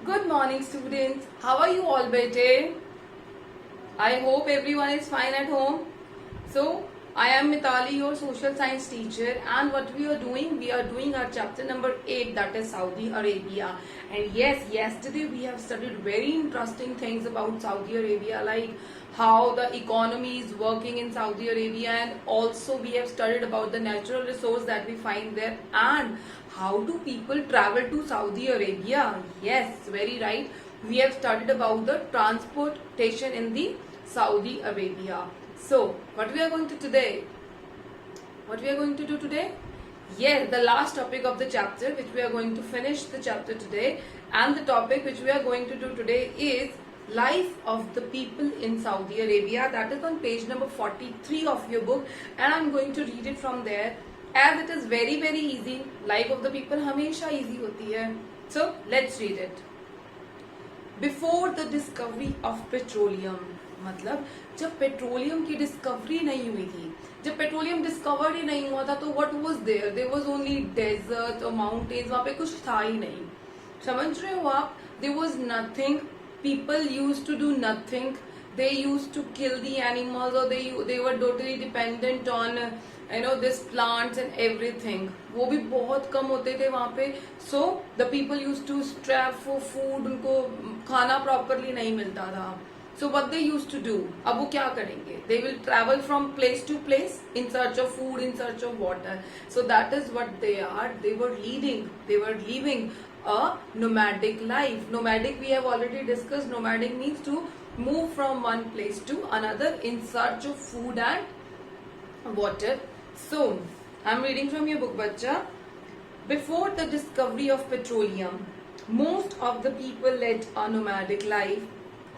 Good morning, students. How are you all, bete? I hope everyone is fine at home. So, I am Mitali, your social science teacher, and what we are doing our chapter number 8, that is Saudi Arabia. And yes, yesterday we have studied very interesting things about Saudi Arabia, like how the economy is working in Saudi Arabia, and also we have studied about the natural resource that we find there, and how do people travel to Saudi Arabia. Yes, very right. We have studied about the transportation in the Saudi Arabia. So, what we are going to today? What we are going to do today? Yes, the last topic of the chapter, which we are going to finish the chapter today, and the topic which we are going to do today is life of the people in Saudi Arabia. That is on page number 43 of your book, and I'm going to read it from there. As it is very easy. Life of the people हमेशा easy होती है. So let's read it. Before the discovery of petroleum, मतलब जब petroleum की discovery नहीं हुई थी, जब पेट्रोलियम डिस्कवर ही नहीं हुआ था, तो what was there was only desert और माउंटेन्स. वहां पे कुछ था ही नहीं. समझ रहे हो आप? There was nothing. People used to do nothing. They used to kill the animals, or they were totally dependent on this plants and everything. वो भी बहुत कम होते थे वहां पे. So the people used to strive for food. उनको खाना properly नहीं मिलता था. So what they used to do? अब वो क्या करेंगे? They will travel from place to place in search of food, in search of water. So that is what they are. They were living a nomadic life. Nomadic, we have already discussed. Nomadic means to move from one place to another in search of food and water. So, I'm reading from your book, Bachcha. Before the discovery of petroleum, most of the people led a nomadic life.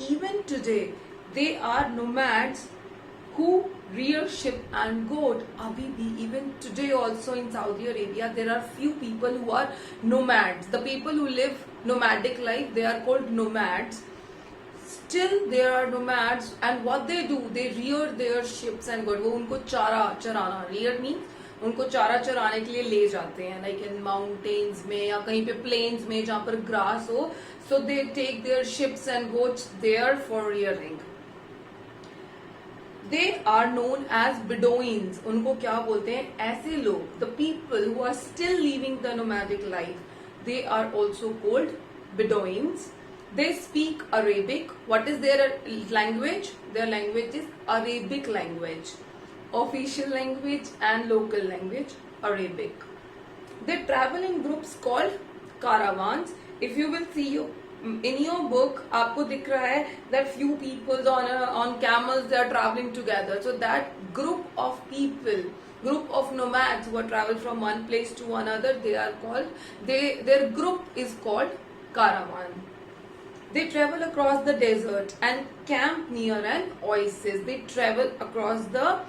Even today, they are nomads who rear sheep and goat. Abhi bhi, even today also in Saudi Arabia, there are few people who are nomads. The people who live nomadic life, they are called nomads. Still there are nomads, and what they do, they rear their sheep and goat. वो उनको चारा चराना, rear means उनको चारा चराने के लिए ले जाते हैं, like in mountains में या कहीं पे plains में जहाँ पर grass हो. So they take their sheep and goats there for rearing. They are known as Bedouins. उनको क्या बोलते हैं? ऐसे लोग, the people who are still living the nomadic life, they are also called Bedouins. They speak Arabic. What is their language? Their language is Arabic language. Official language and local language, Arabic. They travel in groups called caravans. If you will see in your book, आपको दिख रहा है that few people on camels, they are traveling together. So that group of people, group of nomads who are travel from one place to another, they are called. Their group is called caravan. They travel across the desert and camp near an oasis. They travel across the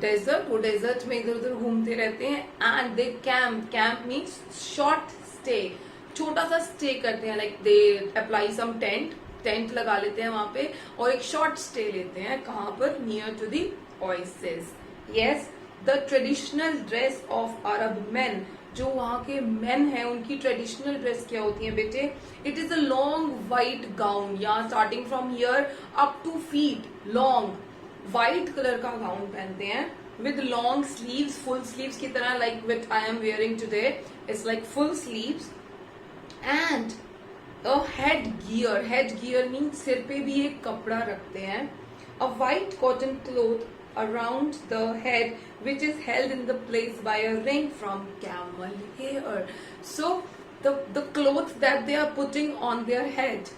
desert. वो desert में इधर उधर घूमते रहते हैं. And they camp. Camp means short stay. छोटा सा stay करते हैं. Like they apply some tent लगा लेते हैं वहाँ पे और एक short stay लेते हैं. कहाँ पर? Near to the oasis. Yes, the traditional dress of Arab men. जो वहाँ के मेन हैं, उनकी ट्रेडिशनल ड्रेस क्या होती है बेटे? It is a long white gown, या starting from here up to feet, long white colour का गाउन पहनते हैं with long sleeves, full sleeves की तरह, like which I am wearing today. It's like full sleeves. And a head gear means सिर पे भी एक कपड़ा रखते हैं. A white cotton cloth around the head, which is held in the place by a ring from camel hair. So the clothes that they are putting on their head,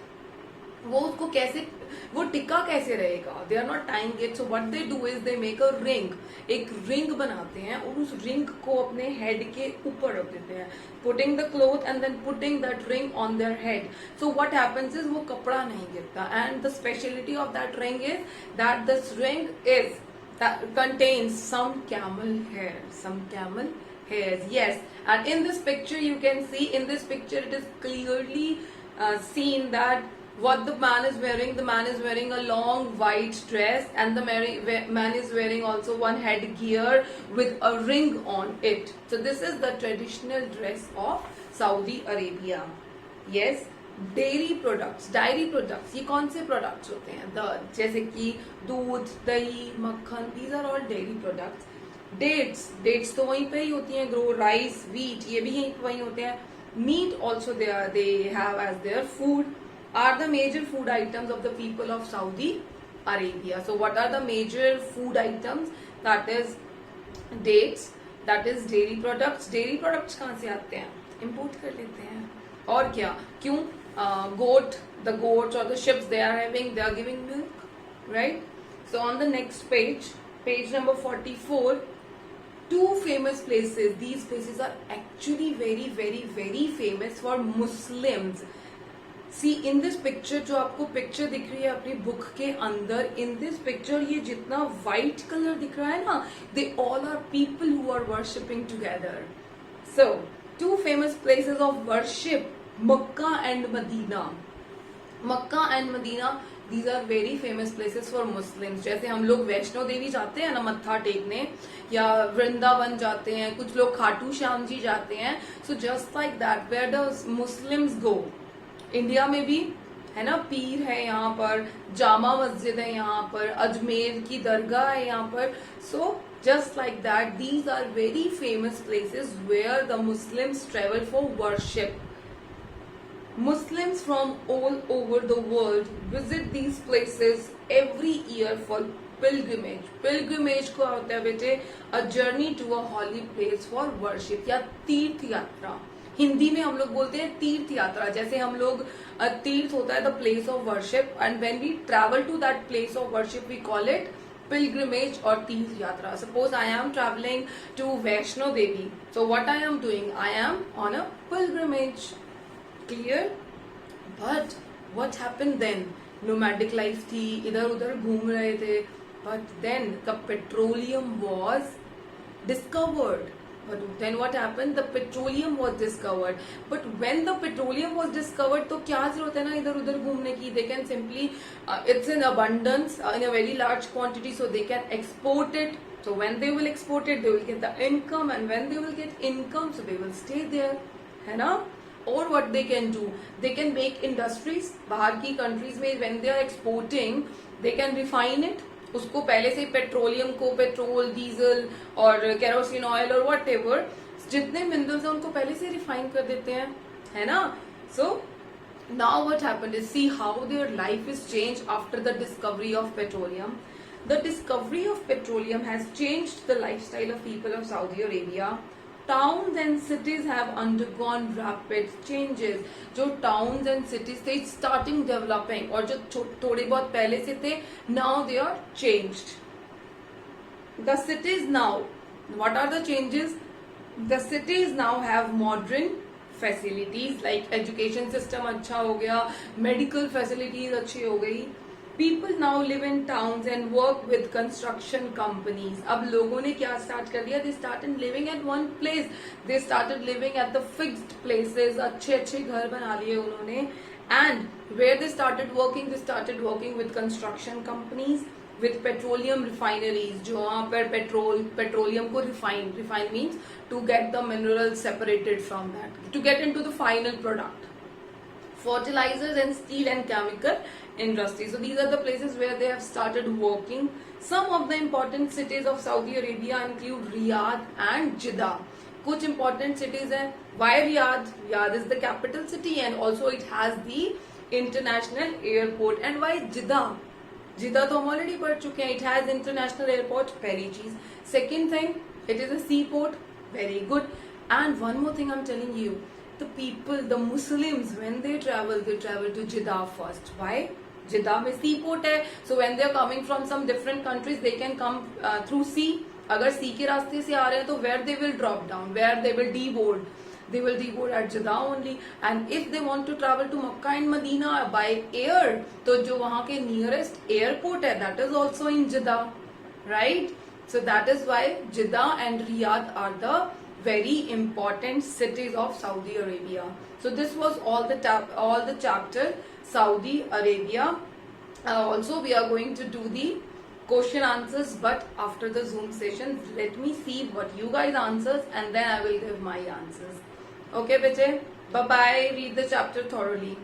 वो उसको कैसे, वो टिका कैसे रहेगा? They are not tying it. So what they do is they make a ring. एक ring बनाते हैं और उस रिंग को अपने हेड के ऊपर रख देते हैं. Putting the cloth and then putting that ring on their head. So what happens is वो कपड़ा नहीं गिरता. And the speciality of that ring is that this ring is that contains some camel hairs. Yes, and in this picture you can see, in this picture it is clearly seen that what the man is wearing. The man is wearing a long white dress, and the man is wearing also one headgear with a ring on it. So this is the traditional dress of Saudi Arabia. Yes, dairy products, diary products, ये कौन से products होते हैं? जैसे कि दूध, दही, मक्खन, these are all dairy products. Dates, dates तो वहीं पे ही होती हैं ग्रो. राइस, वीट, ये भी यहीं वहीं होते हैं. Meat also they have as their food. Are the major food items of the people of Saudi Arabia. So what are the major food items? That is dates, that is dairy products. Dairy products कहाँ से आते हैं? Import कर लेते हैं. और क्या? क्यों? goat, the goats or the ships, they are giving milk, right? So on the next page, page number 44, two famous places. These places are actually very very very famous for Muslims. See in this picture, जो आपको picture दिख रही है अपनी book के अंदर, in this picture ये जितना white color दिख रहा है ना, they all are people who are worshipping together. So two famous places of worship, Makkah and Medina. Makkah and Medina, these are very famous places for Muslims. जैसे हम लोग वैष्णो देवी जाते हैं ना मत्था टेकने, या वृंदावन जाते हैं, कुछ लोग खाटू श्याम जी जाते हैं. So just like that, where does Muslims go? India में भी है ना, पीर है यहाँ पर, जामा मस्जिद है यहाँ पर, अजमेर की दरगाह है यहाँ पर. So just like that, these are very famous places where the Muslims travel for worship. Muslims from all over the world visit these places every year for pilgrimage. Pilgrimage को होता है बेटे a journey to a holy place for worship, या तीर्थ यात्रा. हिंदी में हम लोग बोलते हैं तीर्थ यात्रा. जैसे हम लोग तीर्थ होता है the place of worship, and when we travel to that place of worship we call it pilgrimage or तीर्थ यात्रा. Suppose I am traveling to Vaishno Devi, so what I am doing? I am on a pilgrimage. Clear? But what happened then? Nomadic life थी, इधर उधर घूम रहे थे. But then the petroleum was discovered. But then what happened? The petroleum was discovered. But when the petroleum was discovered, तो क्या जरूरत है ना इधर उधर घूमने की? They can simply, it's in abundance, in a very large quantity, so they can export it. So when they will export it, they will get the income, and when they will get income, so they will stay there, है ना? Or what they can do? They can make industries. बाहर की countries में when they are exporting, they can refine it. उसको पहले से petroleum को, petrol, diesel और केरोसिन ऑयल और whatever, जितने मिनरल्स हैं उनको पहले से रिफाइन कर देते हैं, है ना? So now what happened is, see how their life is changed after the discovery of petroleum. The discovery of petroleum has changed the lifestyle of people of Saudi Arabia. Towns and cities have undergone rapid changes. जो towns and cities थे starting developing, और जो थोड़े बहुत पहले से थे, now they are changed. The cities now, what are the changes? The cities now have modern facilities like education system अच्छा हो गया, medical facilities अच्छी हो गई. People now live in towns and work with construction companies. अब लोगों ने क्या start कर दिया? They started living at one place. They started living at the fixed places. अच्छे अच्छे घर बना लिए उन्होंने. And where they started working with construction companies, with petroleum refineries. जो वहाँ पर petroleum को refine means to get the minerals separated from that, to get into the final product. Fertilizers and steel and chemical industry. So these are the places where they have started working. Some of the important cities of Saudi Arabia include Riyadh and Jeddah. कुछ important cities हैं. Why Riyadh? Riyadh is the capital city and also it has the international airport. And why Jeddah? Jeddah तो हम already पढ़ चुके हैं. It has international airport. पहली चीज. Second thing, it is a seaport. Very good. And one more thing I'm telling you. The people, the Muslims, when they travel to Jeddah first. Why? Jeddah में seaport है, so when they are coming from some different countries, they can come through sea. अगर sea के रास्ते से आ रहे हैं तो where they will drop down, where they will deboard. They will deboard at Jeddah only. And if they want to travel to Makkah and Medina by air, तो जो वहाँ के nearest airport है, that is also in Jeddah, right? So that is why Jeddah and Riyadh are the very important cities of Saudi Arabia. So this was all the chapter Saudi Arabia. Also we are going to do the question answers, but after the Zoom session. Let me see what you guys answers and then I will give my answers. Okay, bete? Bye bye. Read the chapter thoroughly.